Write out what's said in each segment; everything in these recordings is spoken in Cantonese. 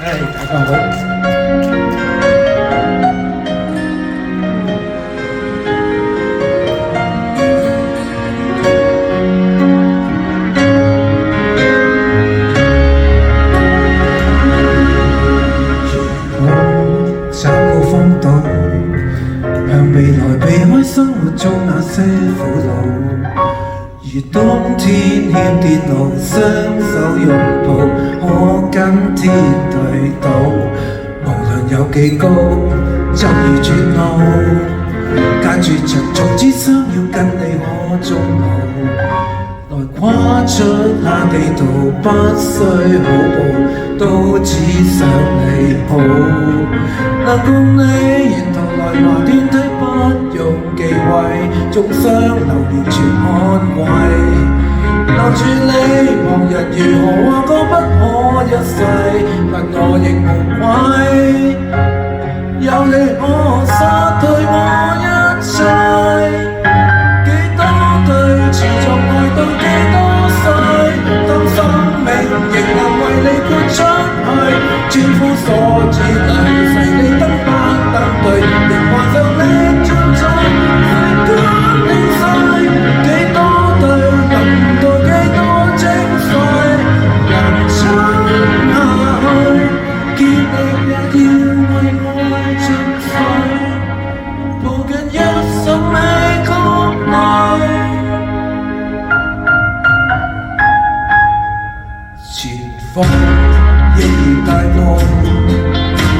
大家好。找個風島，向未來避開生活中那些苦惱。如冬天欠電路，雙手擁抱，可跟天對賭。無論有幾高，就如絕路，隔絕着從只想要跟你可終老。來跨出下地圖，不需好步，都只想你好。能共你沿途來華天梯，不用忌諱，縱雙流連全安慰。留住你，旁人如何話過不可一世，但我亦無愧。有你可失去我一切。持續愛到幾多歲？當生命仍能為你豁出去，千夫所指嚟隨你登班登對，仍幻想你存在，世間零碎，幾多對能到幾多精髓，人生下去，結力也要為愛盡瘁，抱緊一生美曲裏。前方仍然大路，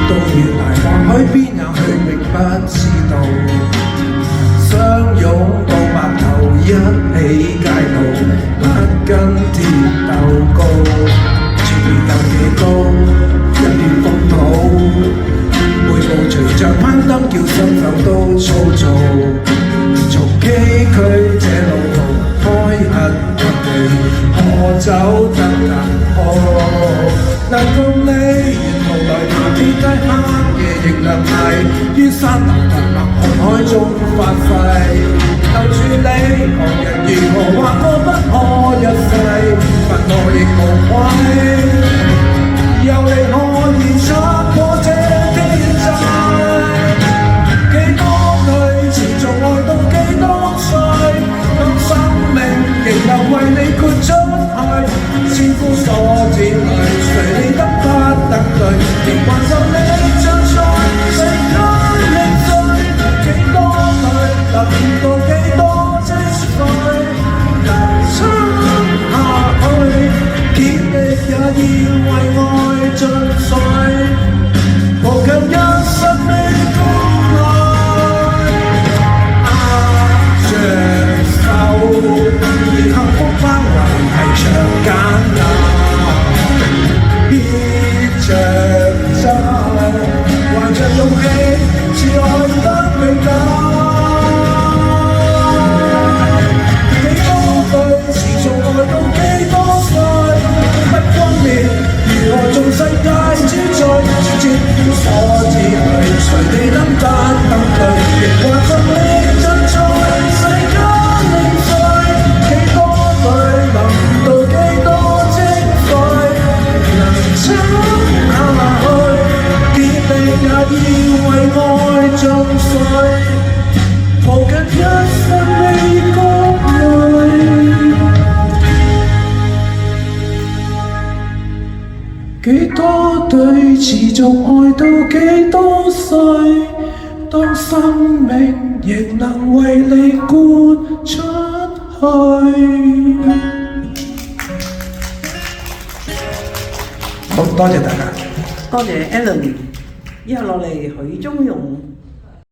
到原來或許邊有去覓不知道。相擁到白頭，一起街路，不跟天鬥高。前面有幾高，一片風土，每步隨着攀登，叫雙手都粗糙。從崎嶇這路途開墾土地，可走得更好。能共你沿途來爬天梯，黑夜亦亮麗，於山流同墨紅海中發揮。留住你，旁人如何話過不可一世，但我亦無愧。有你可以衝破這天際，幾多對持續愛到幾多歲？當生命仍能為你豁出去，千夫所指裏隨你得不得對，仍還受你像在世間零碎，幾多對能到幾多精髓，人生下去，竭力也要為愛盡瘁，抱緊一生美曲裏。着手，而幸福包圍係長簡牽着手，還着勇氣，是愛得永久。幾多對持續愛到幾多歲？不光烈，如何做世界主宰？千夫所指裏，隨你登山登對，仍還盡力盡在世間零碎。幾多對能到幾多精髓？能撐下去，竭力也要為愛盡瘁，抱緊一生美曲裏。幾多對持續愛到幾多歲？當生命亦能為你豁出去。好，多謝大家。多謝 Alan，以後落嚟許宗融